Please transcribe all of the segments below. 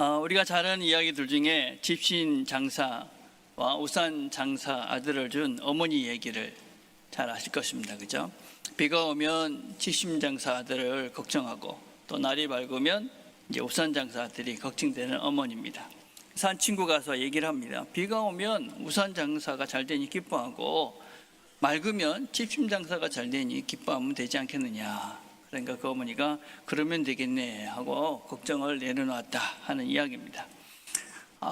우리가 잘 아는 이야기들 중에 집신 장사와 우산 장사 아들을 준 어머니 얘기를 잘 아실 것입니다. 그죠? 비가 오면 집신 장사 아들을 걱정하고 또 날이 밝으면 이제 우산 장사 아들이 걱정되는 어머니입니다. 그래서 한 친구가 가서 얘기를 합니다. 비가 오면 우산 장사가 잘 되니 기뻐하고 맑으면 집신 장사가 잘 되니 기뻐하면 되지 않겠느냐. 그러니까 그 어머니가 그러면 되겠네 하고 걱정을 내려놨다 하는 이야기입니다.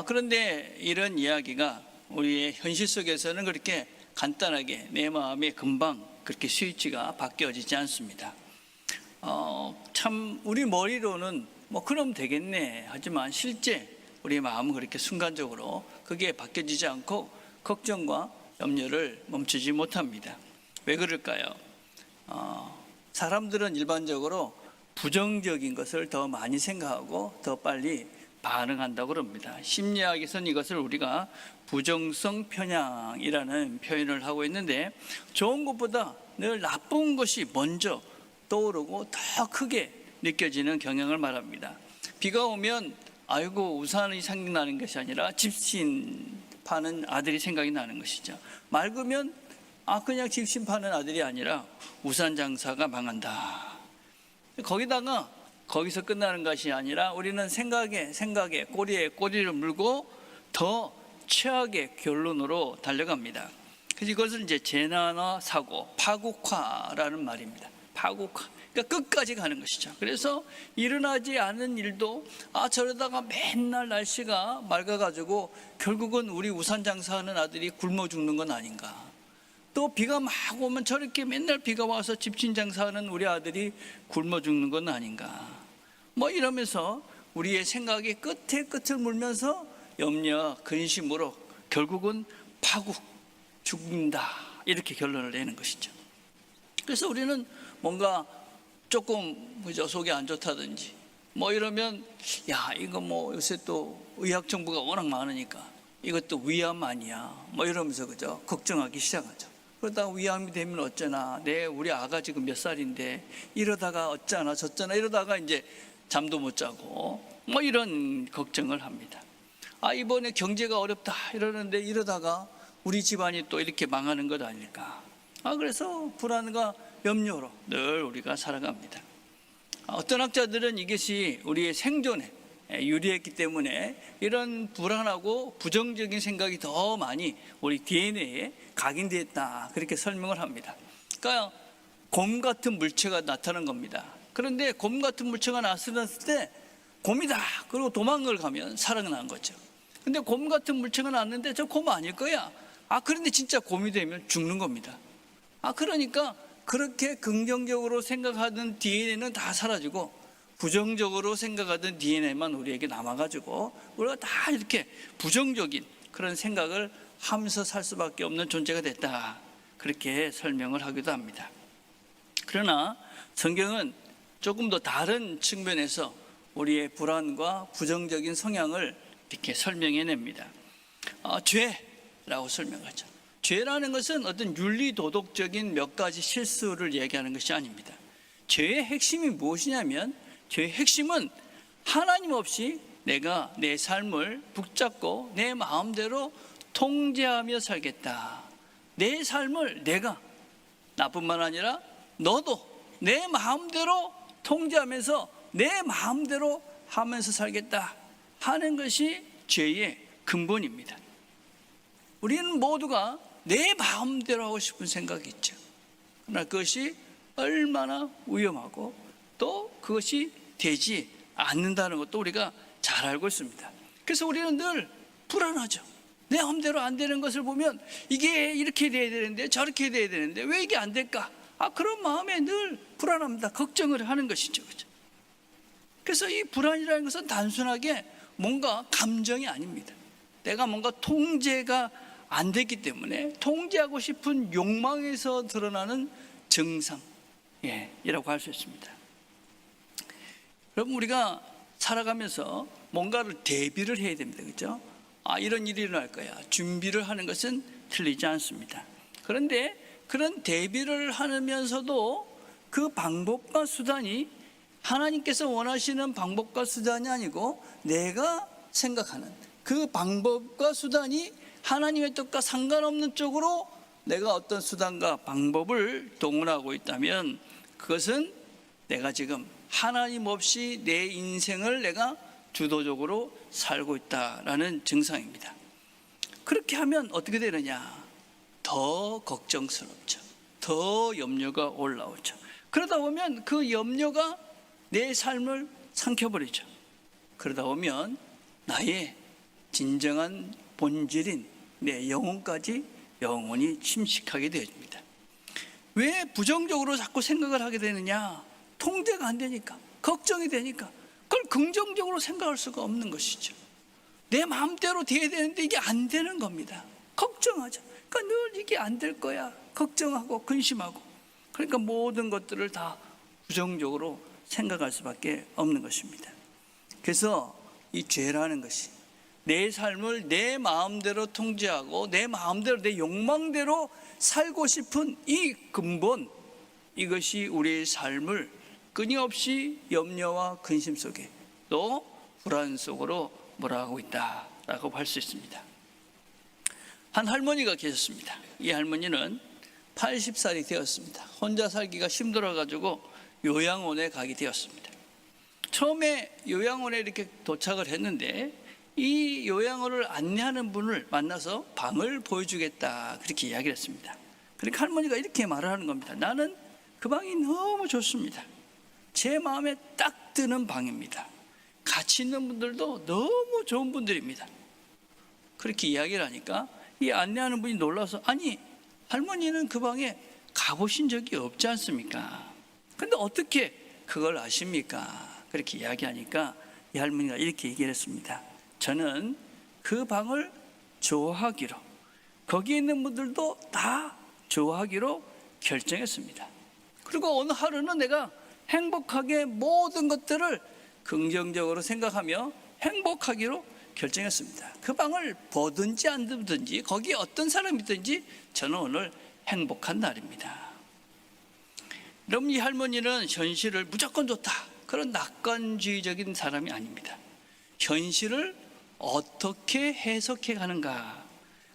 그런데 이런 이야기가 우리의 현실 속에서는 그렇게 간단하게 내 마음에 금방 그렇게 스위치가 바뀌어지지 않습니다. 참 우리 머리로는 뭐 그럼 되겠네 하지만 실제 우리 마음은 그렇게 순간적으로 그게 바뀌어지지 않고 걱정과 염려를 멈추지 못합니다. 왜 그럴까요? 사람들은 일반적으로 부정적인 것을 더 많이 생각하고 더 빨리 반응한다고 합니다. 심리학에서는 이것을 우리가 부정성 편향이라는 표현을 하고 있는데 좋은 것보다 늘 나쁜 것이 먼저 떠오르고 더 크게 느껴지는 경향을 말합니다. 비가 오면 아이고 우산이 생각나는 것이 아니라 집신 파는 아들이 생각이 나는 것이죠. 맑으면 그냥 집신 파는 아들이 아니라 우산 장사가 망한다. 거기서 끝나는 것이 아니라 우리는 생각에 꼬리에 꼬리를 물고 더 최악의 결론으로 달려갑니다. 그래서 이것을 이제 재난화 사고, 파국화라는 말입니다. 파국화. 그러니까 끝까지 가는 것이죠. 그래서 일어나지 않은 일도 저러다가 맨날 날씨가 맑아가지고 결국은 우리 우산 장사하는 아들이 굶어 죽는 건 아닌가. 또 비가 막 오면 저렇게 맨날 비가 와서 집신 장사하는 우리 아들이 굶어 죽는 건 아닌가. 뭐 이러면서 우리의 생각이 끝에 끝을 물면서 염려, 근심으로 결국은 파국, 죽는다 이렇게 결론을 내는 것이죠. 그래서 우리는 뭔가 조금 속이 안 좋다든지 뭐 이러면 이거 뭐 요새 또 의학 정보가 워낙 많으니까 이것도 위암 아니야 뭐 이러면서 그죠 걱정하기 시작하죠. 그러다가 위암이 되면 어쩌나 우리 아가 지금 몇 살인데 이러다가 어쩌나 저쩌나 이러다가 이제 잠도 못 자고 뭐 이런 걱정을 합니다. 이번에 경제가 어렵다 이러는데 이러다가 우리 집안이 또 이렇게 망하는 것 아닐까. 그래서 불안과 염려로 늘 우리가 살아갑니다. 어떤 학자들은 이것이 우리의 생존에 유리했기 때문에 이런 불안하고 부정적인 생각이 더 많이 우리 DNA에 각인되었다 그렇게 설명을 합니다. 그러니까 곰 같은 물체가 나타난 겁니다. 그런데 곰 같은 물체가 나타났을 때 곰이다 그리고 도망을 가면 살아난 거죠. 근데 곰 같은 물체가 났는데 저 곰 아닐 거야. 그런데 진짜 곰이 되면 죽는 겁니다. 그러니까 그렇게 긍정적으로 생각하던 DNA는 다 사라지고 부정적으로 생각하던 DNA만 우리에게 남아가지고 우리가 다 이렇게 부정적인 그런 생각을 하면서 살 수밖에 없는 존재가 됐다 그렇게 설명을 하기도 합니다. 그러나 성경은 조금 더 다른 측면에서 우리의 불안과 부정적인 성향을 이렇게 설명해냅니다. 죄라고 설명하죠. 죄라는 것은 어떤 윤리도덕적인 몇 가지 실수를 얘기하는 것이 아닙니다. 죄의 핵심이 무엇이냐면 죄의 핵심은 하나님 없이 내가 내 삶을 붙잡고 내 마음대로 통제하며 살겠다. 내 삶을 내가 나뿐만 아니라 너도 내 마음대로 통제하면서 내 마음대로 하면서 살겠다 하는 것이 죄의 근본입니다. 우리는 모두가 내 마음대로 하고 싶은 생각이 있죠. 그러나 그것이 얼마나 위험하고 또 그것이 되지 않는다는 것도 우리가 잘 알고 있습니다. 그래서 우리는 늘 불안하죠. 내 마음대로 안 되는 것을 보면 이게 이렇게 돼야 되는데 저렇게 돼야 되는데 왜 이게 안 될까? 그런 마음에 늘 불안합니다. 걱정을 하는 것이죠. 그렇죠? 그래서 이 불안이라는 것은 단순하게 뭔가 감정이 아닙니다. 내가 뭔가 통제가 안 됐기 때문에 통제하고 싶은 욕망에서 드러나는 증상이라고 할 수 있습니다. 여러분 우리가 살아가면서 뭔가를 대비를 해야 됩니다. 그렇죠? 이런 일이 일어날 거야. 준비를 하는 것은 틀리지 않습니다. 그런데 그런 대비를 하면서도 그 방법과 수단이 하나님께서 원하시는 방법과 수단이 아니고 내가 생각하는 그 방법과 수단이 하나님의 뜻과 상관없는 쪽으로 내가 어떤 수단과 방법을 동원하고 있다면 그것은 내가 지금 하나님 없이 내 인생을 내가 주도적으로 살고 있다라는 증상입니다. 그렇게 하면 어떻게 되느냐? 더 걱정스럽죠. 더 염려가 올라오죠. 그러다 보면 그 염려가 내 삶을 삼켜버리죠. 그러다 보면 나의 진정한 본질인 내 영혼까지 영원히 침식하게 되어집니다. 왜 부정적으로 자꾸 생각을 하게 되느냐? 통제가 안 되니까, 걱정이 되니까. 그걸 긍정적으로 생각할 수가 없는 것이죠. 내 마음대로 돼야 되는데 이게 안 되는 겁니다. 걱정하죠. 그러니까 늘 이게 안 될 거야. 걱정하고 근심하고. 그러니까 모든 것들을 다 부정적으로 생각할 수밖에 없는 것입니다. 그래서 이 죄라는 것이 내 삶을 내 마음대로 통제하고 내 마음대로 내 욕망대로 살고 싶은 이 근본, 이것이 우리의 삶을 끊임없이 염려와 근심 속에 또 불안 속으로 몰아가고 있다라고 할 수 있습니다. 한 할머니가 계셨습니다. 이 할머니는 80살이 되었습니다. 혼자 살기가 힘들어가지고 요양원에 가게 되었습니다. 처음에 요양원에 이렇게 도착을 했는데 이 요양원을 안내하는 분을 만나서 방을 보여주겠다 그렇게 이야기를 했습니다. 그러니까 할머니가 이렇게 말을 하는 겁니다. 나는 그 방이 너무 좋습니다. 제 마음에 딱 드는 방입니다. 같이 있는 분들도 너무 좋은 분들입니다. 그렇게 이야기를 하니까 이 안내하는 분이 놀라서 아니 할머니는 그 방에 가보신 적이 없지 않습니까? 근데 어떻게 그걸 아십니까? 그렇게 이야기하니까 이 할머니가 이렇게 얘기를 했습니다. 저는 그 방을 좋아하기로, 거기에 있는 분들도 다 좋아하기로 결정했습니다. 그리고 어느 하루는 내가 행복하게 모든 것들을 긍정적으로 생각하며 행복하기로 결정했습니다. 그 방을 보든지 안 보든지 거기에 어떤 사람이 있든지 저는 오늘 행복한 날입니다. 여러분, 이 할머니는 현실을 무조건 좋다 그런 낙관주의적인 사람이 아닙니다. 현실을 어떻게 해석해 가는가,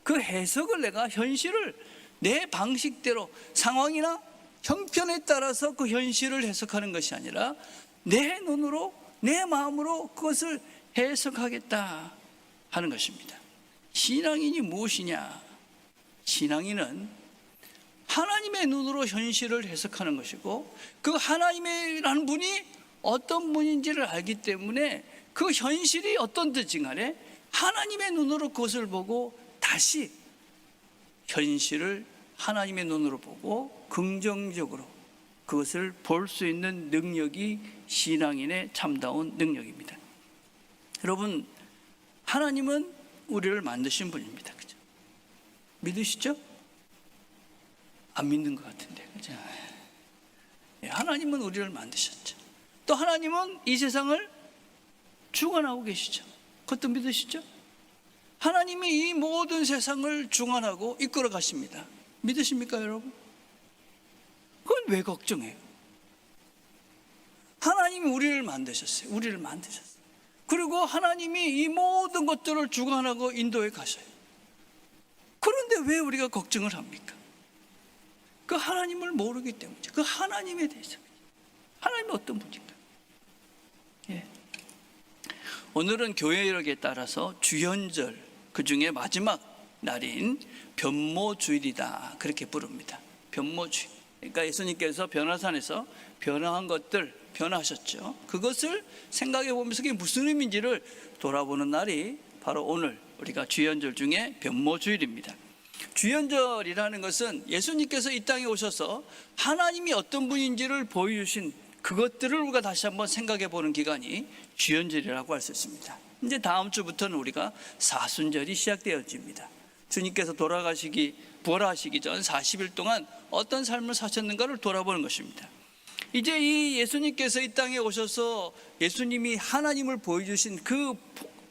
그 해석을 내가 현실을 내 방식대로 상황이나 형편에 따라서 그 현실을 해석하는 것이 아니라 내 눈으로 내 마음으로 그것을 해석하겠다 하는 것입니다. 신앙인이 무엇이냐? 신앙인은 하나님의 눈으로 현실을 해석하는 것이고 그 하나님이라는 분이 어떤 분인지를 알기 때문에 그 현실이 어떤든지 간에 하나님의 눈으로 그것을 보고 다시 현실을 하나님의 눈으로 보고 긍정적으로 그것을 볼 수 있는 능력이 신앙인의 참다운 능력입니다. 여러분, 하나님은 우리를 만드신 분입니다. 그죠? 믿으시죠? 안 믿는 것 같은데, 그죠? 하나님은 우리를 만드셨죠. 또 하나님은 이 세상을 주관하고 계시죠. 그것도 믿으시죠? 하나님이 이 모든 세상을 주관하고 이끌어 가십니다. 믿으십니까, 여러분? 그건 왜 걱정해요? 하나님이 우리를 만드셨어요. 우리를 만드셨어요. 그리고 하나님이 이 모든 것들을 주관하고 인도해 가셔요. 그런데 왜 우리가 걱정을 합니까? 그 하나님을 모르기 때문이죠. 그 하나님에 대해서. 하나님이 어떤 분인가? 예. 오늘은 교회력에 따라서 주연절, 그 중에 마지막 날인 변모주일이다 그렇게 부릅니다. 변모주일. 그러니까 예수님께서 변화산에서 변화한 것들 변화하셨죠. 그것을 생각해 보면서 그게 무슨 의미인지를 돌아보는 날이 바로 오늘 우리가 주연절 중에 변모주일입니다. 주연절이라는 것은 예수님께서 이 땅에 오셔서 하나님이 어떤 분인지를 보여주신 그것들을 우리가 다시 한번 생각해 보는 기간이 주연절이라고 할 수 있습니다. 이제 다음 주부터는 우리가 사순절이 시작되어집니다. 주님께서 부활하시기 전 40일 동안 어떤 삶을 사셨는가를 돌아보는 것입니다. 이제 이 예수님께서 이 땅에 오셔서 예수님이 하나님을 보여주신 그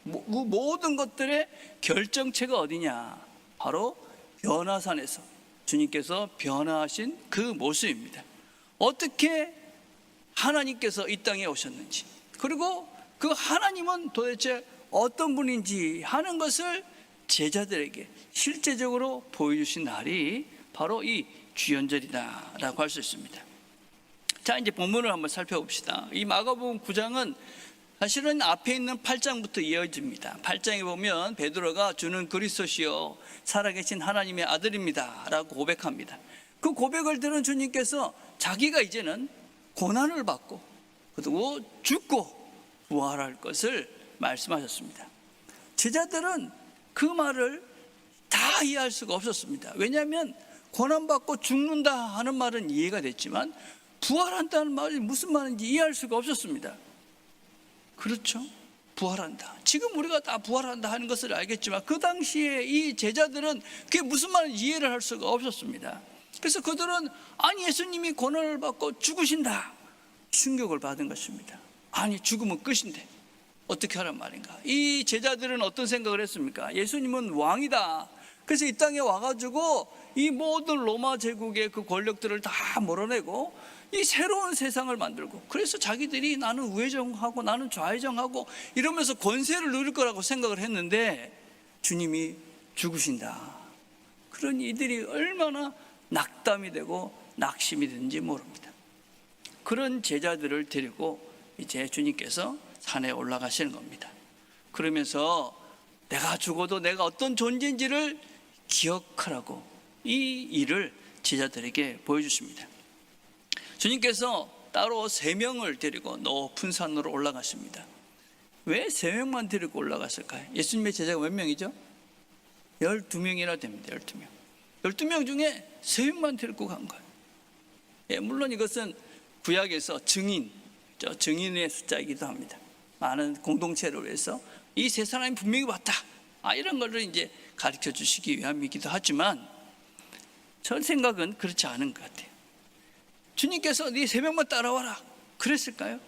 모든 것들의 결정체가 어디냐? 바로 변화산에서 주님께서 변화하신 그 모습입니다. 어떻게 하나님께서 이 땅에 오셨는지, 그리고 그 하나님은 도대체 어떤 분인지 하는 것을 제자들에게 실제적으로 보여주신 날이 바로 이 주연절이다라고 할 수 있습니다. 자, 이제 본문을 한번 살펴봅시다. 이 마가복음 9장은 사실은 앞에 있는 8장부터 이어집니다. 8장에 보면 베드로가 주는 그리스도시요 살아계신 하나님의 아들입니다 라고 고백합니다. 그 고백을 들은 주님께서 자기가 이제는 고난을 받고 그리고 죽고 부활할 것을 말씀하셨습니다. 제자들은 그 말을 다 이해할 수가 없었습니다. 왜냐하면 고난받고 죽는다 하는 말은 이해가 됐지만 부활한다는 말이 무슨 말인지 이해할 수가 없었습니다. 그렇죠? 부활한다. 지금 우리가 다 부활한다 하는 것을 알겠지만 그 당시에 이 제자들은 그게 무슨 말인지 이해를 할 수가 없었습니다. 그래서 그들은 아니 예수님이 고난을 받고 죽으신다, 충격을 받은 것입니다. 아니 죽으면 끝인데 어떻게 하란 말인가. 이 제자들은 어떤 생각을 했습니까? 예수님은 왕이다. 그래서 이 땅에 와가지고 이 모든 로마 제국의 그 권력들을 다 몰아내고 이 새로운 세상을 만들고, 그래서 자기들이 나는 우회정하고 나는 좌회정하고 이러면서 권세를 누릴 거라고 생각을 했는데 주님이 죽으신다. 그러니 이들이 얼마나 낙담이 되고 낙심이 되는지 모릅니다. 그런 제자들을 데리고 이제 주님께서 산에 올라가시는 겁니다. 그러면서 내가 죽어도 내가 어떤 존재인지를 기억하라고 이 일을 제자들에게 보여주십니다. 주님께서 따로 3명을 데리고 높은 산으로 올라가십니다. 왜 3명만 데리고 올라갔을까요? 예수님의 제자가 몇 명이죠? 12명이나 됩니다. 12명. 12명 중에 3명만 데리고 간 거예요. 예, 물론 이것은 구약에서 증인의 숫자이기도 합니다. 많은 공동체를 위해서 이 3사람이 분명히 왔다, 이런 것을 이제 가르쳐 주시기 위함이기도 하지만 저 생각은 그렇지 않은 것 같아요. 주님께서 네 3명만 따라와라 그랬을까요?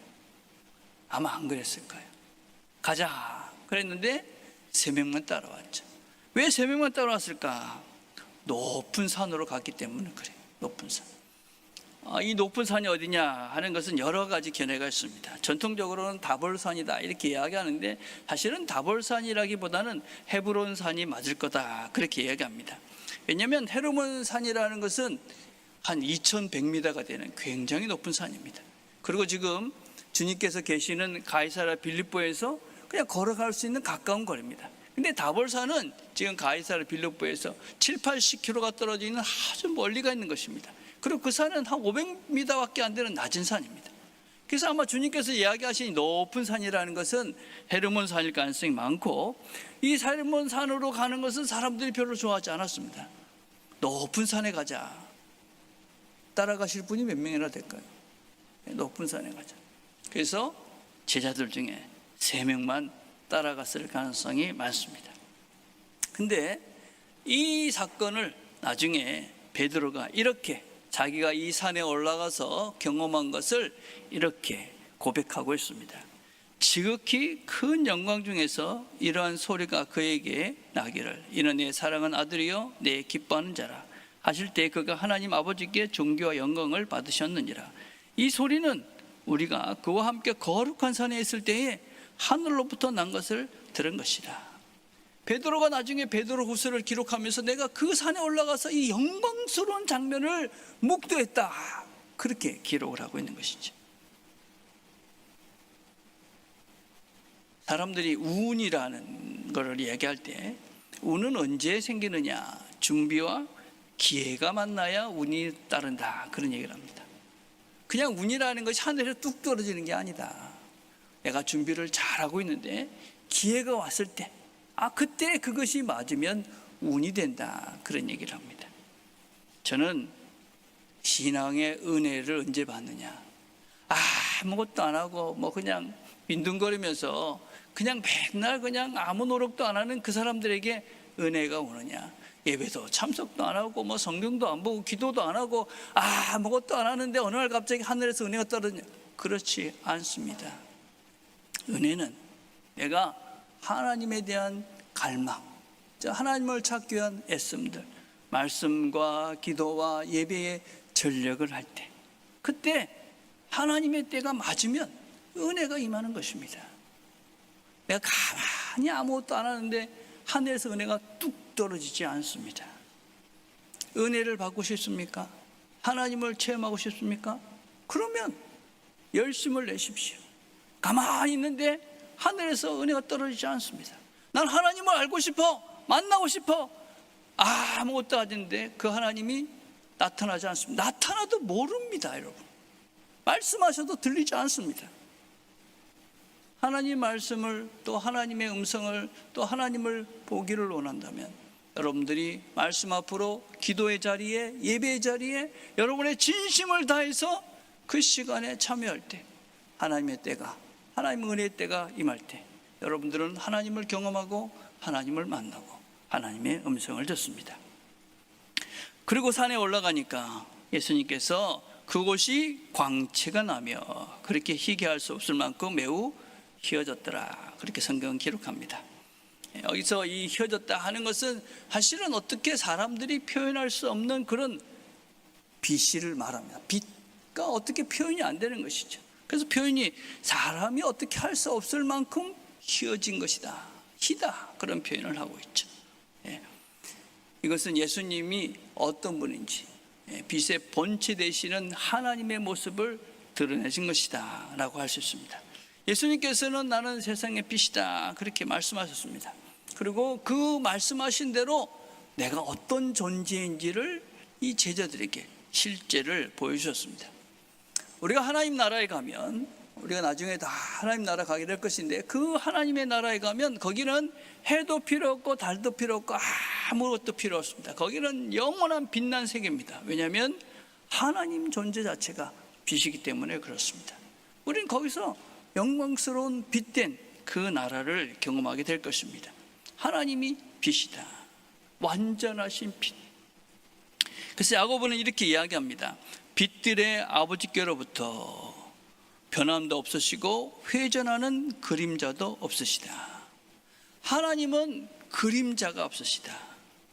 아마 안 그랬을까요? 가자 그랬는데 3명만 따라왔죠. 왜 3명만 따라왔을까? 높은 산으로 갔기 때문에 그래요. 높은 산. 이 높은 산이 어디냐 하는 것은 여러 가지 견해가 있습니다. 전통적으로는 다볼산이다 이렇게 이야기하는데 사실은 다볼산이라기보다는 헤브론산이 맞을 거다 그렇게 이야기합니다. 왜냐하면 헤르몬산이라는 것은 한 2100m가 되는 굉장히 높은 산입니다. 그리고 지금 주님께서 계시는 가이사랴 빌립보에서 그냥 걸어갈 수 있는 가까운 거리입니다. 근데 다볼산은 지금 가이사랴 빌립보에서 7-80km가 떨어져 있는 아주 멀리가 있는 것입니다. 그리고 그 산은 한 500m밖에 안 되는 낮은 산입니다. 그래서 아마 주님께서 이야기하신 높은 산이라는 것은 헤르몬 산일 가능성이 많고, 이 헤르몬 산으로 가는 것은 사람들이 별로 좋아하지 않았습니다. 높은 산에 가자. 따라가실 분이 몇 명이나 될까요? 높은 산에 가자. 그래서 제자들 중에 3명만 따라갔을 가능성이 많습니다. 근데 이 사건을 나중에 베드로가 이렇게 자기가 이 산에 올라가서 경험한 것을 이렇게 고백하고 있습니다. 지극히 큰 영광 중에서 이러한 소리가 그에게 나기를, 이는 내 사랑하는 아들이요 내 기뻐하는 자라 하실 때 그가 하나님 아버지께 존귀와 영광을 받으셨느니라. 이 소리는 우리가 그와 함께 거룩한 산에 있을 때에 하늘로부터 난 것을 들은 것이라. 베드로가 나중에 베드로후서를 기록하면서 내가 그 산에 올라가서 이 영광스러운 장면을 목도했다 그렇게 기록을 하고 있는 것이죠. 사람들이 운이라는 것을 얘기할 때 운은 언제 생기느냐, 준비와 기회가 만나야 운이 따른다 그런 얘기를 합니다. 그냥 운이라는 것이 하늘에서 뚝 떨어지는 게 아니다. 내가 준비를 잘하고 있는데 기회가 왔을 때 그때 그것이 맞으면 운이 된다 그런 얘기를 합니다. 저는 신앙의 은혜를 언제 받느냐, 아무것도 안 하고 그냥 빈둥거리면서 그냥 맨날 그냥 아무 노력도 안 하는 그 사람들에게 은혜가 오느냐, 예배도 참석도 안 하고 성경도 안 보고 기도도 안 하고 아무것도 안 하는데 어느 날 갑자기 하늘에서 은혜가 떨어지냐, 그렇지 않습니다. 은혜는 내가 하나님에 대한 갈망, 하나님을 찾기 위한 애씀들, 말씀과 기도와 예배에 전력을 할 때, 그때 하나님의 때가 맞으면 은혜가 임하는 것입니다. 내가 가만히 아무것도 안 하는데 하늘에서 은혜가 뚝 떨어지지 않습니다. 은혜를 받고 싶습니까? 하나님을 체험하고 싶습니까? 그러면 열심을 내십시오. 가만히 있는데 하늘에서 은혜가 떨어지지 않습니다. 난 하나님을 알고 싶어, 만나고 싶어. 아무것도 하는데 그 하나님이 나타나지 않습니다. 나타나도 모릅니다, 여러분. 말씀하셔도 들리지 않습니다. 하나님 말씀을, 또 하나님의 음성을, 또 하나님을 보기를 원한다면 여러분들이 말씀 앞으로 기도의 자리에, 예배의 자리에 여러분의 진심을 다해서 그 시간에 참여할 때 하나님의 때가, 하나님의 은혜의 때가 임할 때 여러분들은 하나님을 경험하고 하나님을 만나고 하나님의 음성을 듣습니다. 그리고 산에 올라가니까 예수님께서 그곳이 광채가 나며 그렇게 희귀할 수 없을 만큼 매우 희어졌더라, 그렇게 성경은 기록합니다. 여기서 이 희어졌다 하는 것은 사실은 어떻게 사람들이 표현할 수 없는 그런 빛을 말합니다. 빛과 어떻게 표현이 안 되는 것이죠. 그래서 표현이 사람이 어떻게 할 수 없을 만큼 희어진 것이다, 희다, 그런 표현을 하고 있죠. 이것은 예수님이 어떤 분인지, 빛의 본체 되시는 하나님의 모습을 드러내신 것이다 라고 할 수 있습니다. 예수님께서는 나는 세상의 빛이다, 그렇게 말씀하셨습니다. 그리고 그 말씀하신 대로 내가 어떤 존재인지를 이 제자들에게 실제를 보여주셨습니다. 우리가 하나님 나라에 가면, 우리가 나중에 다 하나님 나라 가게 될 것인데, 그 하나님의 나라에 가면 거기는 해도 필요 없고 달도 필요 없고 아무것도 필요 없습니다. 거기는 영원한 빛난 세계입니다. 왜냐하면 하나님 존재 자체가 빛이기 때문에 그렇습니다. 우리는 거기서 영광스러운 빛된 그 나라를 경험하게 될 것입니다. 하나님이 빛이다, 완전하신 빛. 그래서 야고보는 이렇게 이야기합니다. 빛들의 아버지께로부터 변함도 없으시고 회전하는 그림자도 없으시다. 하나님은 그림자가 없으시다.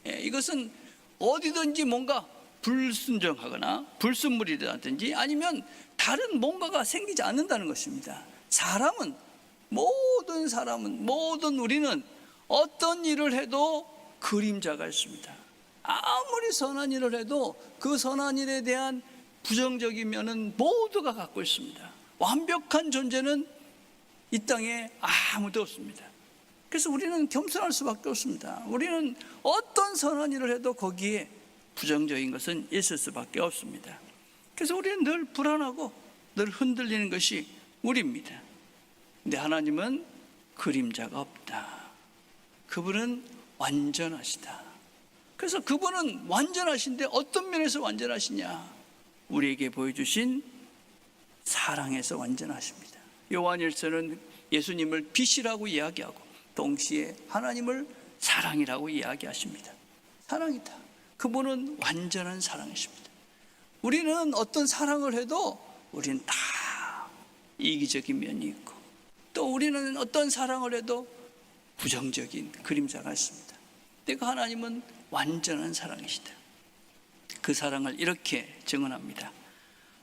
이것은 어디든지 뭔가 불순종하거나 불순물이라든지 아니면 다른 뭔가가 생기지 않는다는 것입니다. 모든 우리는 어떤 일을 해도 그림자가 있습니다. 아무리 선한 일을 해도 그 선한 일에 대한 부정적이면은 모두가 갖고 있습니다. 완벽한 존재는 이 땅에 아무도 없습니다. 그래서 우리는 겸손할 수밖에 없습니다. 우리는 어떤 선한 일을 해도 거기에 부정적인 것은 있을 수밖에 없습니다. 그래서 우리는 늘 불안하고 늘 흔들리는 것이 우리입니다. 근데 하나님은 그림자가 없다. 그분은 완전하시다. 그래서 그분은 완전하신데 어떤 면에서 완전하시냐? 우리에게 보여주신 사랑에서 완전하십니다. 요한일서는 예수님을 빛이라고 이야기하고 동시에 하나님을 사랑이라고 이야기하십니다. 사랑이다. 그분은 완전한 사랑이십니다. 우리는 어떤 사랑을 해도 우리는 다 이기적인 면이 있고, 또 우리는 어떤 사랑을 해도 부정적인 그림자가 있습니다. 근데 그 하나님은 완전한 사랑이시다. 그 사랑을 이렇게 증언합니다.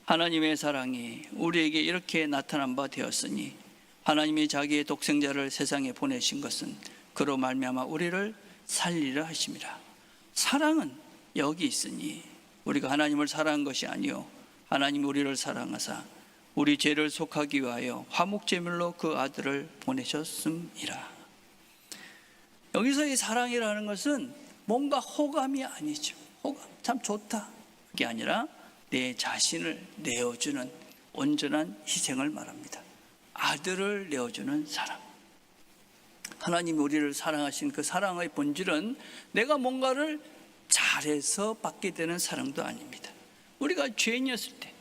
하나님의 사랑이 우리에게 이렇게 나타난 바 되었으니 하나님이 자기의 독생자를 세상에 보내신 것은 그로 말미암아 우리를 살리려 하심이라. 사랑은 여기 있으니 우리가 하나님을 사랑한 것이 아니요 하나님이 우리를 사랑하사 우리 죄를 속하기 위하여 화목제물로 그 아들을 보내셨음이라. 여기서 이 사랑이라는 것은 뭔가 호감이 아니죠. 호감 참 좋다, 그게 아니라 내 자신을 내어주는 온전한 희생을 말합니다. 아들을 내어주는 사랑. 하나님이 우리를 사랑하신 그 사랑의 본질은 내가 뭔가를 잘해서 받게 되는 사랑도 아닙니다. 우리가 죄인이었을 때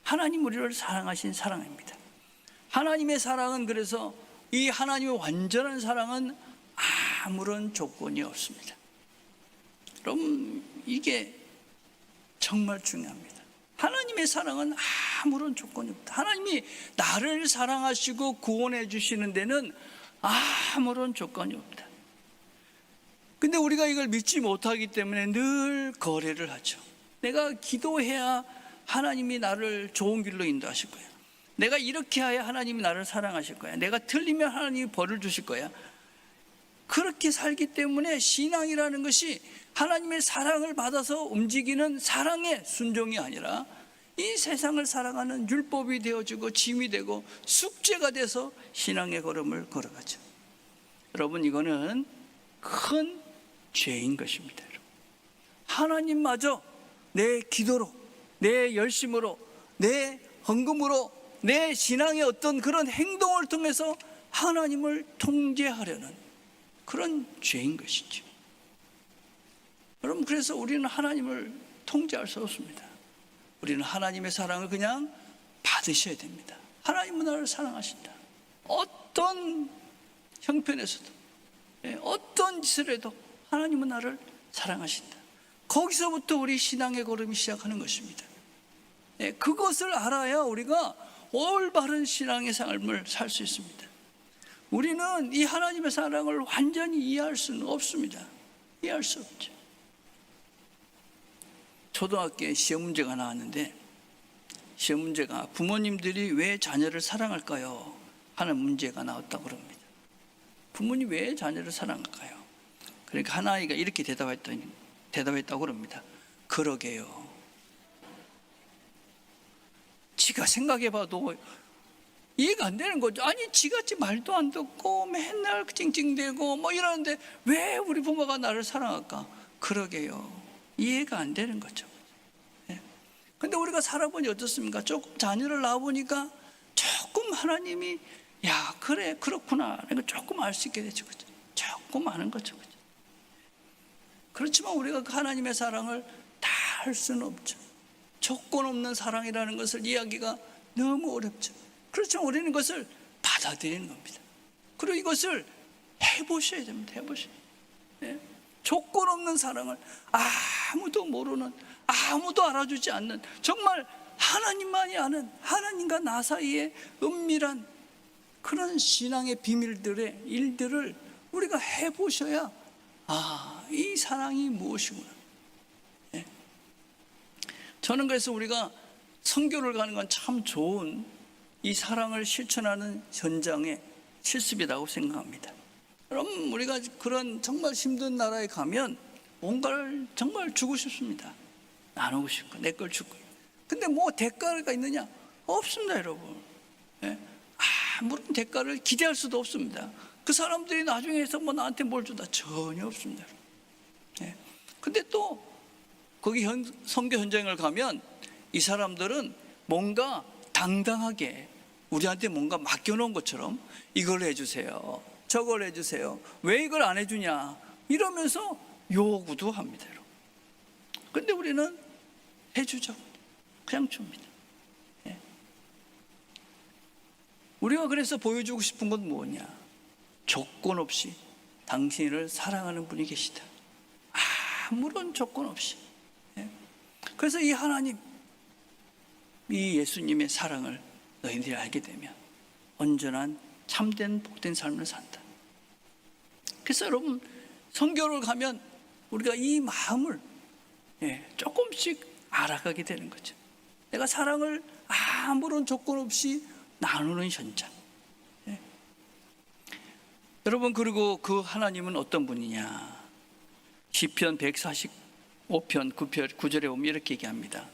하나님 우리를 사랑하신 사랑입니다. 하나님의 사랑은, 그래서 이 하나님의 완전한 사랑은 아무런 조건이 없습니다. 그럼 이게 정말 중요합니다. 하나님의 사랑은 아무런 조건이 없다. 하나님이 나를 사랑하시고 구원해 주시는 데는 아무런 조건이 없다. 근데 우리가 이걸 믿지 못하기 때문에 늘 거래를 하죠. 내가 기도해야 하나님이 나를 좋은 길로 인도하실 거예요. 내가 이렇게 해야 하나님이 나를 사랑하실 거야. 내가 틀리면 하나님이 벌을 주실 거야. 그렇게 살기 때문에 신앙이라는 것이 하나님의 사랑을 받아서 움직이는 사랑의 순종이 아니라 이 세상을 살아가는 율법이 되어지고 짐이 되고 숙제가 돼서 신앙의 걸음을 걸어가죠. 여러분, 이거는 큰 죄인 것입니다. 하나님마저 내 기도로, 내 열심으로, 내 헌금으로, 내 신앙의 어떤 그런 행동을 통해서 하나님을 통제하려는 그런 죄인 것이죠. 여러분, 그래서 우리는 하나님을 통제할 수 없습니다. 우리는 하나님의 사랑을 그냥 받으셔야 됩니다. 하나님은 나를 사랑하신다. 어떤 형편에서도, 어떤 짓을 해도 하나님은 나를 사랑하신다. 거기서부터 우리 신앙의 걸음이 시작하는 것입니다. 그것을 알아야 우리가 올바른 신앙의 삶을 살 수 있습니다. 우리는 이 하나님의 사랑을 완전히 이해할 수는 없습니다. 이해할 수 없죠. 초등학교에 시험 문제가 나왔는데, 시험 문제가 부모님들이 왜 자녀를 사랑할까요? 하는 문제가 나왔다고 그럽니다. 부모님 왜 자녀를 사랑할까요? 그러니까 한 아이가 이렇게 대답했다고 그럽니다. 그러게요. 지가 생각해봐도 이해가 안 되는 거죠. 아니, 지같이 말도 안 듣고 맨날 찡찡대고 뭐 이러는데 왜 우리 부모가 나를 사랑할까? 그러게요. 이해가 안 되는 거죠. 근데 우리가 살아보니 어떻습니까? 조금 자녀를 낳아보니까 조금 하나님이 야, 그래, 그렇구나, 이거 조금 알 수 있게 되죠. 그죠? 조금 아는 거죠. 그죠? 그렇지만 우리가 그 하나님의 사랑을 다 할 수는 없죠. 조건 없는 사랑이라는 것을 이해하기가 너무 어렵죠. 그렇지만 우리는 이것을 받아들이는 겁니다. 그리고 이것을 해보셔야 됩니다. 해보셔야 돼요. 조건 없는 사랑을, 아무도 모르는, 아무도 알아주지 않는, 정말 하나님만이 아는, 하나님과 나 사이의 은밀한 그런 신앙의 비밀들의 일들을 우리가 해보셔야 이 사랑이 무엇이구나. 저는 그래서 우리가 선교를 가는 건 참 좋은 이 사랑을 실천하는 현장의 실습이라고 생각합니다. 그럼 우리가 그런 정말 힘든 나라에 가면 뭔가를 정말 주고 싶습니다. 나누고 싶고 내 걸 주고. 근데 뭐 대가가 있느냐? 없습니다, 여러분. 아무런 대가를 기대할 수도 없습니다. 그 사람들이 나중에서 뭐 나한테 뭘 주다 전혀 없습니다. 근데 또 거기 선교 현장을 가면 이 사람들은 뭔가 당당하게 우리한테 뭔가 맡겨놓은 것처럼 이걸 해주세요, 저걸 해주세요, 왜 이걸 안 해주냐 이러면서 요구도 합니다. 근데 우리는 해주죠. 그냥 줍니다. 우리가 그래서 보여주고 싶은 건 뭐냐? 조건 없이 당신을 사랑하는 분이 계시다. 아무런 조건 없이. 그래서 이 하나님, 이 예수님의 사랑을 너희들이 알게 되면 온전한 참된 복된 삶을 산다. 그래서 여러분, 선교를 가면 우리가 이 마음을 조금씩 알아가게 되는 거죠. 내가 사랑을 아무런 조건 없이 나누는 현장. 여러분, 그리고 그 하나님은 어떤 분이냐? 시편 145편 9절에 보면 이렇게 얘기합니다.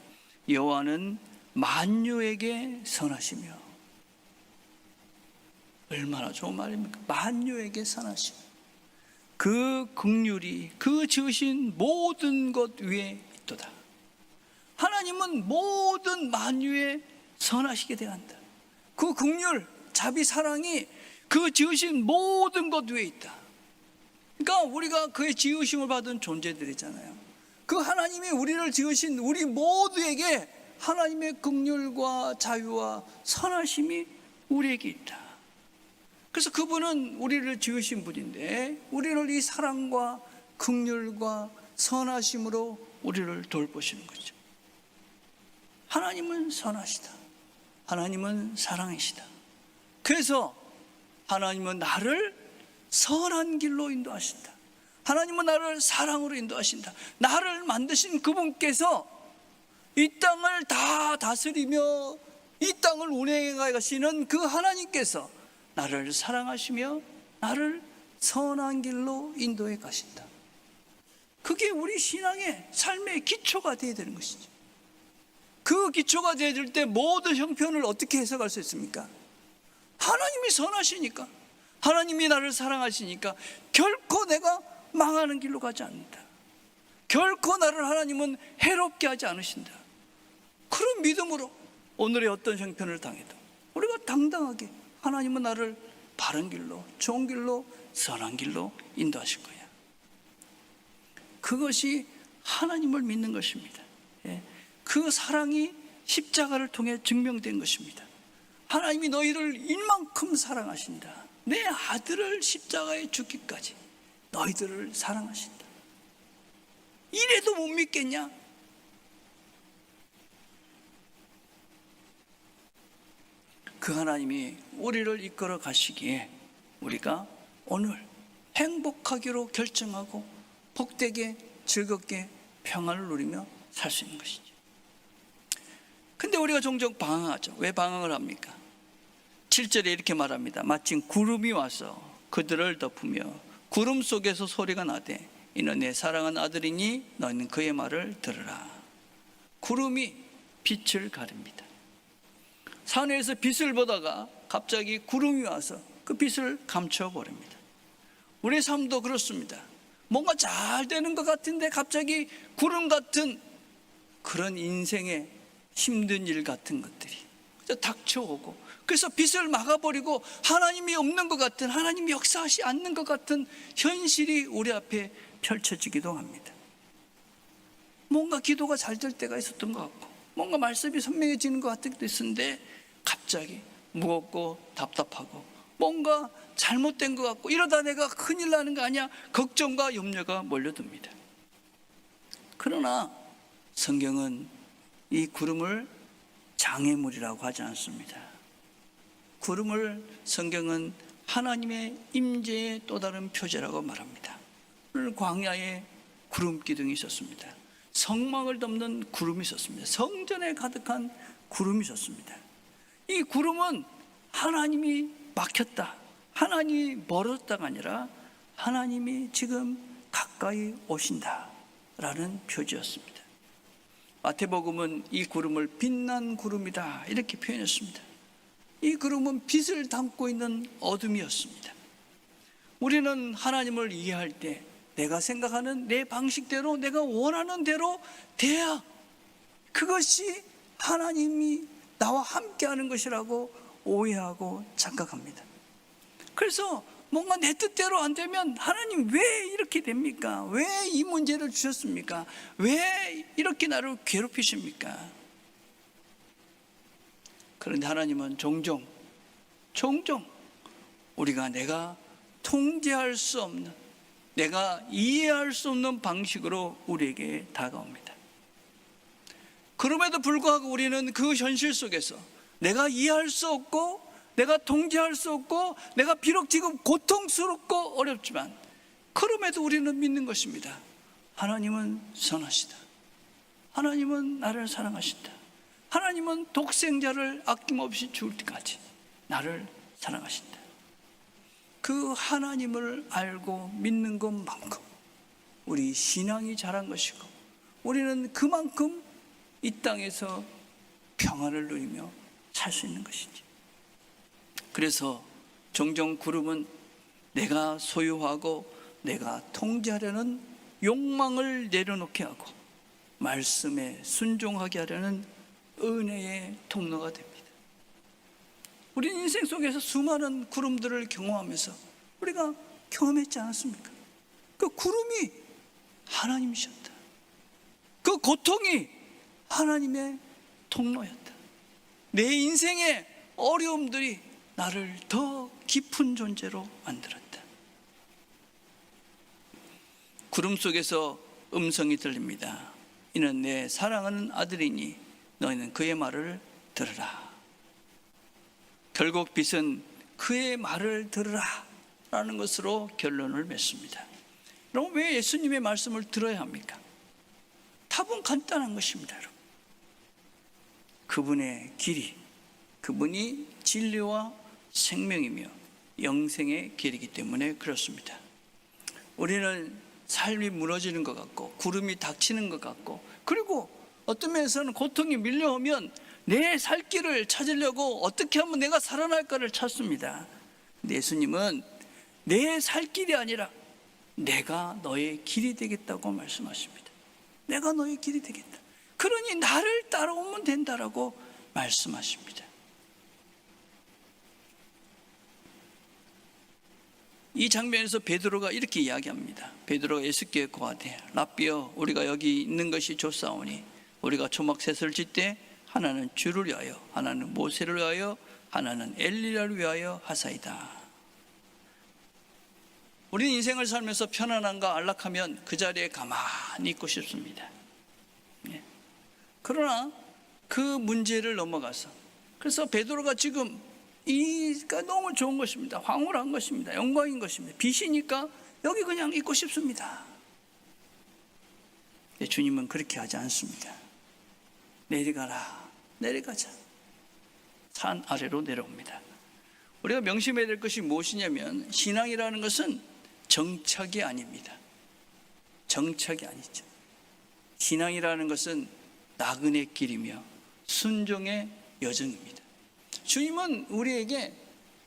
여호와는 만유에게 선하시며. 얼마나 좋은 말입니까? 만유에게 선하시며 그 긍휼이 그 지으신 모든 것 위에 있도다. 하나님은 모든 만유에 선하시게 되한다. 그 긍휼, 자비, 사랑이 그 지으신 모든 것 위에 있다. 그러니까 우리가 그의 지으심을 받은 존재들이잖아요. 그 하나님이 우리를 지으신 우리 모두에게 하나님의 긍휼과 자유와 선하심이 우리에게 있다. 그래서 그분은 우리를 지으신 분인데 우리를 이 사랑과 긍휼과 선하심으로 우리를 돌보시는 거죠. 하나님은 선하시다. 하나님은 사랑이시다. 그래서 하나님은 나를 선한 길로 인도하신다. 하나님은 나를 사랑으로 인도하신다. 나를 만드신 그분께서 이 땅을 다 다스리며 이 땅을 운행해 가시는 그 하나님께서 나를 사랑하시며 나를 선한 길로 인도해 가신다. 그게 우리 신앙의 삶의 기초가 되어야 되는 것이죠. 그 기초가 되어질 때 모든 형편을 어떻게 해석할 수 있습니까? 하나님이 선하시니까, 하나님이 나를 사랑하시니까 결코 내가 망하는 길로 가지 않는다. 결코 나를 하나님은 해롭게 하지 않으신다. 그런 믿음으로 오늘의 어떤 형편을 당해도 우리가 당당하게 하나님은 나를 바른 길로, 좋은 길로, 선한 길로 인도하실 거야. 그것이 하나님을 믿는 것입니다. 그 사랑이 십자가를 통해 증명된 것입니다. 하나님이 너희를 이만큼 사랑하신다. 내 아들을 십자가에 죽기까지 너희들을 사랑하신다. 이래도 못 믿겠냐? 그 하나님이 우리를 이끌어 가시기에 우리가 오늘 행복하기로 결정하고 복되게 즐겁게 평안을 누리며 살 수 있는 것이죠. 근데 우리가 종종 방황하죠. 왜 방황을 합니까? 7절에 이렇게 말합니다. 마침 구름이 와서 그들을 덮으며 구름 속에서 소리가 나되 이는 내 사랑하는 아들이니 너희는 그의 말을 들으라. 구름이 빛을 가립니다. 산에서 빛을 보다가 갑자기 구름이 와서 그 빛을 감춰버립니다. 우리의 삶도 그렇습니다. 뭔가 잘 되는 것 같은데 갑자기 구름 같은 그런 인생의 힘든 일 같은 것들이 닥쳐오고, 그래서 빛을 막아버리고 하나님이 없는 것 같은, 하나님이 역사하지 않는 것 같은 현실이 우리 앞에 펼쳐지기도 합니다. 뭔가 기도가 잘 될 때가 있었던 것 같고, 뭔가 말씀이 선명해지는 것 같은 것도 있었는데 갑자기 무겁고 답답하고 뭔가 잘못된 것 같고, 이러다 내가 큰일 나는 거 아니야? 걱정과 염려가 몰려듭니다. 그러나 성경은 이 구름을 장애물이라고 하지 않습니다. 구름을 성경은 하나님의 임재의 또 다른 표제라고 말합니다. 오늘 광야에 구름 기둥이 있었습니다. 성막을 덮는 구름이 있었습니다. 성전에 가득한 구름이 있었습니다. 이 구름은 하나님이 막혔다, 하나님이 멀었다가 아니라 하나님이 지금 가까이 오신다라는 표지였습니다. 마태복음은 이 구름을 빛난 구름이다 이렇게 표현했습니다. 이 구름은 빛을 담고 있는 어둠이었습니다. 우리는 하나님을 이해할 때 내가 생각하는 내 방식대로, 내가 원하는 대로 돼야 그것이 하나님이 나와 함께하는 것이라고 오해하고 착각합니다. 그래서 뭔가 내 뜻대로 안 되면 하나님 왜 이렇게 됩니까? 왜 이 문제를 주셨습니까? 왜 이렇게 나를 괴롭히십니까? 그런데 하나님은 종종 우리가 내가 통제할 수 없는, 내가 이해할 수 없는 방식으로 우리에게 다가옵니다. 그럼에도 불구하고 우리는 그 현실 속에서 내가 이해할 수 없고, 내가 통제할 수 없고, 내가 비록 지금 고통스럽고 어렵지만 그럼에도 우리는 믿는 것입니다. 하나님은 선하시다. 하나님은 나를 사랑하신다. 하나님은 독생자를 아낌없이 죽을 때까지 나를 사랑하신다. 그 하나님을 알고 믿는 것만큼 우리 신앙이 자란 것이고, 우리는 그만큼 이 땅에서 평안을 누리며 살 수 있는 것이지. 그래서 종종 구름은 내가 소유하고 내가 통제하려는 욕망을 내려놓게 하고 말씀에 순종하게 하려는 은혜의 통로가 됩니다. 우리 인생 속에서 수많은 구름들을 경험하면서 우리가 경험했지 않았습니까? 그 구름이 하나님이셨다. 그 고통이 하나님의 통로였다. 내 인생의 어려움들이 나를 더 깊은 존재로 만들었다. 구름 속에서 음성이 들립니다. 이는 내 사랑하는 아들이니 너희는 그의 말을 들으라. 결국 빛은 그의 말을 들으라 라는 것으로 결론을 맺습니다. 그럼 왜 예수님의 말씀을 들어야 합니까? 답은 간단한 것입니다. 여러분. 그분의 길이 그분이 진리와 생명이며 영생의 길이기 때문에 그렇습니다. 우리는 삶이 무너지는 것 같고 구름이 닥치는 것 같고, 그리고 어떤 면에서는 고통이 밀려오면 내 살 길을 찾으려고 어떻게 하면 내가 살아날까를 찾습니다. 근데 예수님은 내 살 길이 아니라 내가 너의 길이 되겠다고 말씀하십니다. 내가 너의 길이 되겠다. 그러니 나를 따라오면 된다라고 말씀하십니다. 이 장면에서 베드로가 이렇게 이야기합니다. 베드로가 예수께 고하되 랍비여, 우리가 여기 있는 것이 좋사오니 우리가 초막셋을 짓되 하나는 주를 위하여, 하나는 모세를 위하여, 하나는 엘리야를 위하여 하사이다. 우리는 인생을 살면서 편안함과 안락하면 그 자리에 가만히 있고 싶습니다. 그러나 그 문제를 넘어가서, 그래서 베드로가 지금 이가 너무 좋은 것입니다. 황홀한 것입니다. 영광인 것입니다. 빛이니까 여기 그냥 있고 싶습니다. 주님은 그렇게 하지 않습니다. 내려가라, 내려가자. 산 아래로 내려옵니다. 우리가 명심해야 될 것이 무엇이냐면, 신앙이라는 것은 정착이 아닙니다. 정착이 아니죠. 신앙이라는 것은 나그네 길이며 순종의 여정입니다. 주님은 우리에게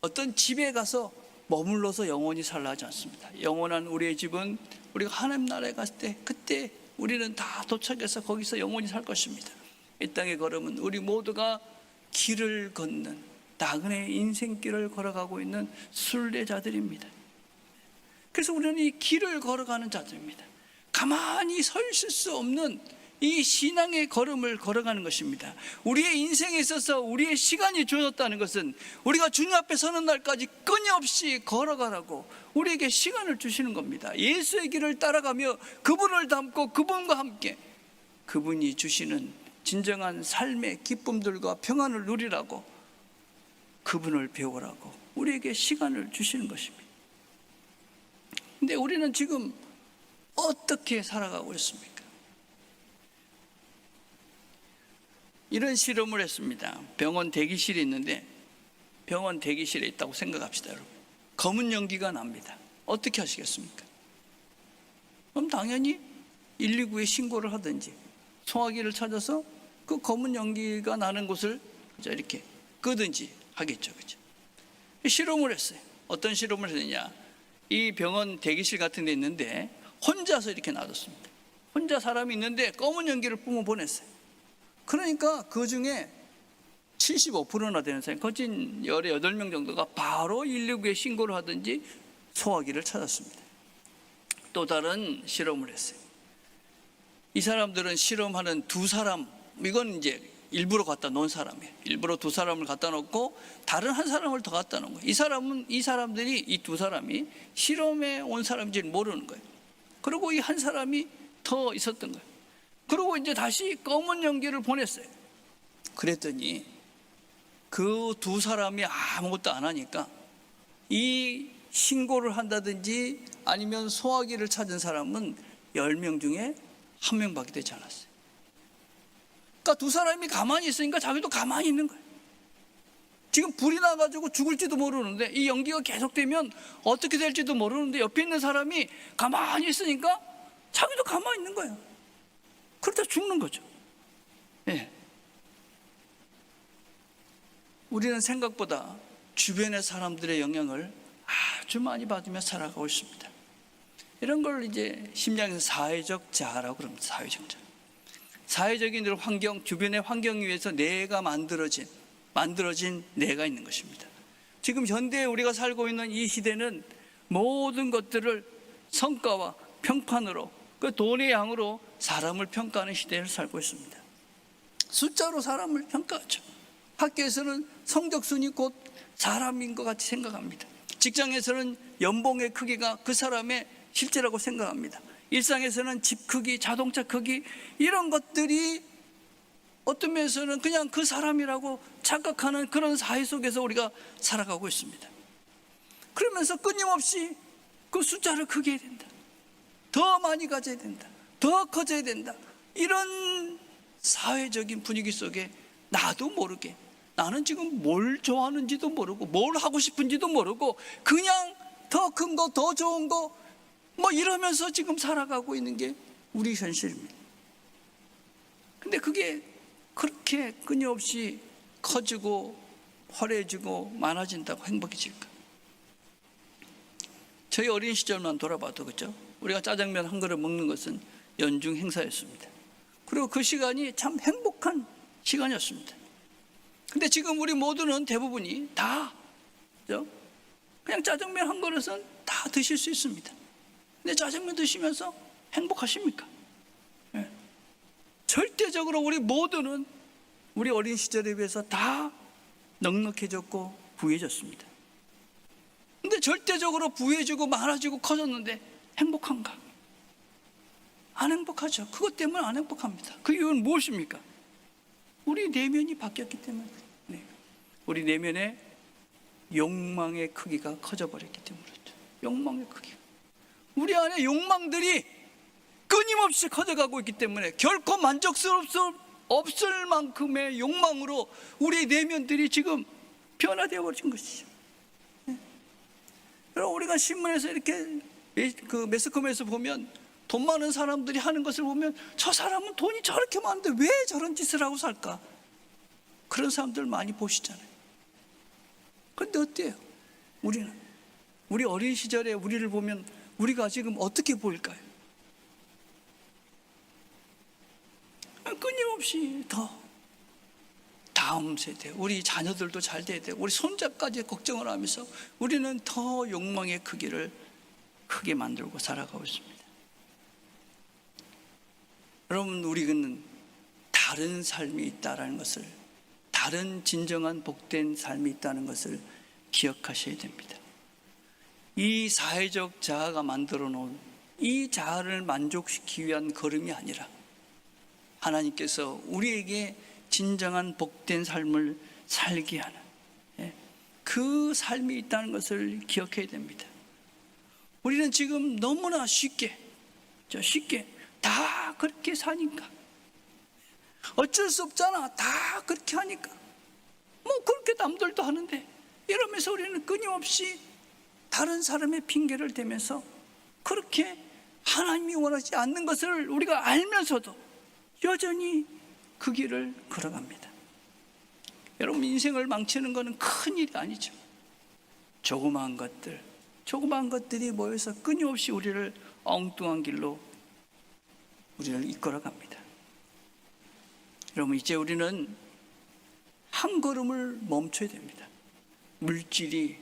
어떤 집에 가서 머물러서 영원히 살라 하지 않습니다. 영원한 우리의 집은 우리가 하나님 나라에 갔을 때, 그때 우리는 다 도착해서 거기서 영원히 살 것입니다. 이 땅의 걸음은 우리 모두가 길을 걷는, 나그네 인생길을 걸어가고 있는 순례자들입니다. 그래서 우리는 이 길을 걸어가는 자들입니다. 가만히 서 있을 수 없는 이 신앙의 걸음을 걸어가는 것입니다. 우리의 인생에 있어서 우리의 시간이 주어졌다는 것은 우리가 주님 앞에 서는 날까지 끊임없이 걸어가라고 우리에게 시간을 주시는 겁니다. 예수의 길을 따라가며 그분을 닮고 그분과 함께 그분이 주시는 진정한 삶의 기쁨들과 평안을 누리라고, 그분을 배우라고 우리에게 시간을 주시는 것입니다. 근데 우리는 지금 어떻게 살아가고 있습니까? 이런 실험을 했습니다. 병원 대기실이 있는데, 병원 대기실에 있다고 생각합시다, 여러분. 검은 연기가 납니다. 어떻게 하시겠습니까? 그럼 당연히 119에 신고를 하든지 소화기를 찾아서 그 검은 연기가 나는 곳을 이렇게 끄든지 하겠죠, 그죠? 실험을 했어요. 어떤 실험을 했느냐? 이 병원 대기실 같은 데 있는데 혼자서 이렇게 놔뒀습니다. 혼자 사람이 있는데 검은 연기를 뿜어 보냈어요. 그러니까 그 중에 75%나 되는 사람이, 거진 18명 정도가 바로 119에 신고를 하든지 소화기를 찾았습니다. 또 다른 실험을 했어요. 이 사람들은 실험하는 두 사람, 이건 이제 일부러 갖다 놓은 사람이에요. 일부러 두 사람을 갖다 놓고 다른 한 사람을 더 갖다 놓은 거예요. 이 사람들이, 이 두 사람이 실험에 온 사람인지는 모르는 거예요. 그리고 이 한 사람이 더 있었던 거예요. 그리고 이제 다시 검은 연기를 보냈어요. 그랬더니 그 두 사람이 아무것도 안 하니까 이 신고를 한다든지 아니면 소화기를 찾은 사람은 10명 중에 1명밖에 되지 않았어요. 그러니까 두 사람이 가만히 있으니까 자기도 가만히 있는 거예요. 지금 불이 나가지고 죽을지도 모르는데, 이 연기가 계속되면 어떻게 될지도 모르는데 옆에 있는 사람이 가만히 있으니까 자기도 가만히 있는 거예요. 그러다 죽는 거죠. 예. 우리는 생각보다 주변의 사람들의 영향을 아주 많이 받으며 살아가고 있습니다. 이런 걸 이제 심리학에서 사회적 자아라고 그럽니다. 사회적 자아. 사회적인 환경, 주변의 환경 위에서 내가 만들어진 내가 있는 것입니다. 지금 현대에 우리가 살고 있는 이 시대는 모든 것들을 성과와 평판으로, 그 돈의 양으로 사람을 평가하는 시대를 살고 있습니다. 숫자로 사람을 평가하죠. 학교에서는 성적순이 곧 사람인 것 같이 생각합니다. 직장에서는 연봉의 크기가 그 사람의 실제라고 생각합니다. 일상에서는 집 크기, 자동차 크기, 이런 것들이 어떤 면에서는 그냥 그 사람이라고 착각하는 그런 사회 속에서 우리가 살아가고 있습니다. 그러면서 끊임없이 그 숫자를 크게 해야 된다, 더 많이 가져야 된다, 더 커져야 된다, 이런 사회적인 분위기 속에 나도 모르게 나는 지금 뭘 좋아하는지도 모르고 뭘 하고 싶은지도 모르고 그냥 더 큰 거, 더 좋은 거 뭐 이러면서 지금 살아가고 있는 게 우리 현실입니다. 근데 그게 그렇게 끊임없이 커지고 화려해지고 많아진다고 행복해질까? 저희 어린 시절만 돌아봐도 그렇죠? 우리가 짜장면 한 그릇 먹는 것은 연중 행사였습니다. 그리고 그 시간이 참 행복한 시간이었습니다. 근데 지금 우리 모두는 대부분이 다 그냥 짜장면 한 그릇은 다 드실 수 있습니다. 근데 짜장면 드시면서 행복하십니까? 네. 절대적으로 우리 모두는 우리 어린 시절에 비해서 다 넉넉해졌고 부유해졌습니다. 근데 절대적으로 부유해지고 많아지고 커졌는데 행복한가? 안 행복하죠. 그것 때문에 안 행복합니다. 그 이유는 무엇입니까? 우리 내면이 바뀌었기 때문에. 네. 우리 내면의 욕망의 크기가 커져버렸기 때문에 그렇죠. 욕망의 크기. 우리 안에 욕망들이 끊임없이 커져가고 있기 때문에 결코 만족스럽을 만큼의 욕망으로 우리 내면들이 지금 변화되어 버린 것이죠. 네. 여러분, 우리가 신문에서 이렇게 매스컴에서 보면 돈 많은 사람들이 하는 것을 보면 저 사람은 돈이 저렇게 많은데 왜 저런 짓을 하고 살까? 그런 사람들 많이 보시잖아요. 그런데 어때요? 우리 어린 시절에 우리를 보면 우리가 지금 어떻게 보일까요? 끊임없이 더 다음 세대, 우리 자녀들도 잘 돼야 되고 우리 손자까지 걱정을 하면서 우리는 더 욕망의 크기를 크게 만들고 살아가고 있습니다. 여러분, 우리는 다른 삶이 있다는 것을, 다른 진정한 복된 삶이 있다는 것을 기억하셔야 됩니다. 이 사회적 자아가 만들어 놓은 이 자아를 만족시키기 위한 걸음이 아니라 하나님께서 우리에게 진정한 복된 삶을 살게 하는 그 삶이 있다는 것을 기억해야 됩니다. 우리는 지금 너무나 쉽게 다 그렇게 사니까 어쩔 수 없잖아, 다 그렇게 하니까 뭐 그렇게 남들도 하는데 이러면서 우리는 끊임없이 다른 사람의 핑계를 대면서 그렇게 하나님이 원하지 않는 것을 우리가 알면서도 여전히 그 길을 걸어갑니다. 여러분, 인생을 망치는 것은 큰 일이 아니죠. 조그마한 것들이 모여서 끊임없이 우리를 엉뚱한 길로 우리를 이끌어갑니다. 여러분, 이제 우리는 한 걸음을 멈춰야 됩니다. 물질이,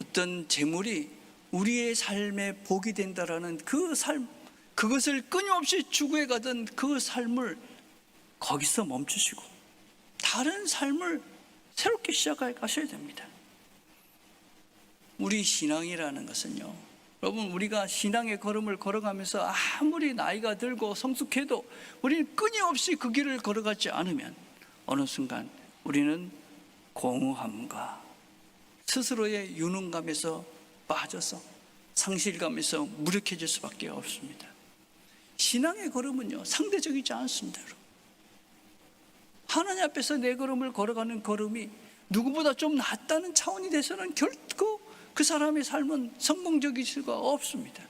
어떤 재물이 우리의 삶에 복이 된다라는 그 삶, 그것을 끊임없이 추구해 가던 그 삶을 거기서 멈추시고 다른 삶을 새롭게 시작하셔야 됩니다. 우리 신앙이라는 것은요, 여러분, 우리가 신앙의 걸음을 걸어가면서 아무리 나이가 들고 성숙해도 우리는 끊임없이 그 길을 걸어가지 않으면 어느 순간 우리는 공허함과 스스로의 유능감에서 빠져서 상실감에서 무력해질 수밖에 없습니다. 신앙의 걸음은요, 상대적이지 않습니다. 여러분. 하나님 앞에서 내 걸음을 걸어가는 걸음이 누구보다 좀 낫다는 차원이 돼서는 결코 그 사람의 삶은 성공적일 수가 없습니다.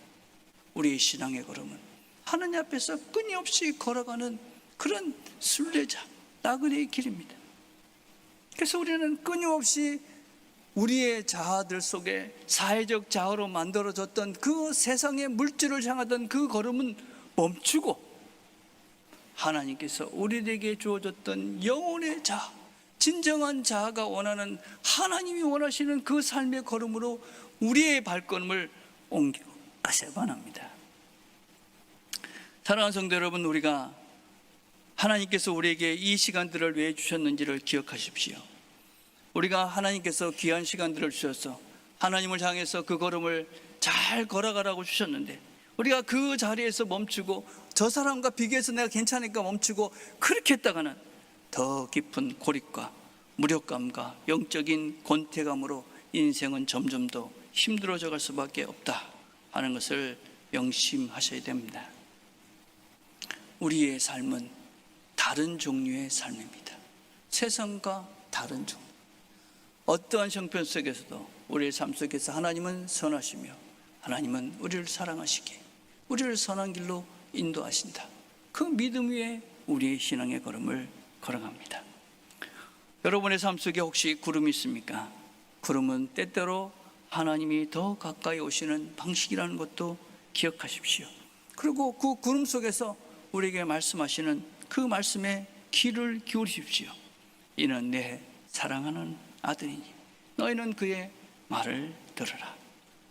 우리의 신앙의 걸음은 하나님 앞에서 끊임없이 걸어가는 그런 순례자, 나그네의 길입니다. 그래서 우리는 끊임없이 우리의 자아들 속에 사회적 자아로 만들어졌던 그 세상의 물질을 향하던 그 걸음은 멈추고 하나님께서 우리에게 주어졌던 영혼의 자아, 진정한 자아가 원하는, 하나님이 원하시는 그 삶의 걸음으로 우리의 발걸음을 옮기고 가셔야만 합니다. 사랑하는 성도 여러분, 우리가 하나님께서 우리에게 이 시간들을 왜 주셨는지를 기억하십시오. 우리가 하나님께서 귀한 시간들을 주셔서 하나님을 향해서 그 걸음을 잘 걸어가라고 주셨는데 우리가 그 자리에서 멈추고 저 사람과 비교해서 내가 괜찮으니까 멈추고 그렇게 했다가는 더 깊은 고립과 무력감과 영적인 권태감으로 인생은 점점 더 힘들어져 갈 수밖에 없다 하는 것을 명심하셔야 됩니다. 우리의 삶은 다른 종류의 삶입니다. 세상과 다른 종. 어떠한 형편 속에서도 우리의 삶 속에서 하나님은 선하시며 하나님은 우리를 사랑하시기에 우리를 선한 길로 인도하신다. 그 믿음 위에 우리의 신앙의 걸음을 걸어갑니다. 여러분의 삶 속에 혹시 구름이 있습니까? 구름은 때때로 하나님이 더 가까이 오시는 방식이라는 것도 기억하십시오. 그리고 그 구름 속에서 우리에게 말씀하시는 그 말씀에 귀를 기울이십시오. 이는 내 사랑하는 아들이니 너희는 그의 말을 들으라.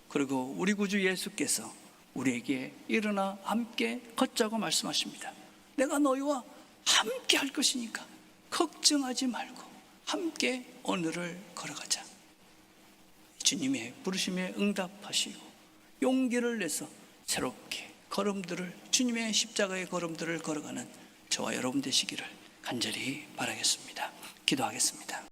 그리고 우리 구주 예수께서 우리에게 일어나 함께 걷자고 말씀하십니다. 내가 너희와 함께 할 것이니까 걱정하지 말고 함께 오늘을 걸어가자. 주님의 부르심에 응답하시고 용기를 내서 새롭게 걸음들을, 주님의 십자가의 걸음들을 걸어가는 저와 여러분 되시기를 간절히 바라겠습니다. 기도하겠습니다.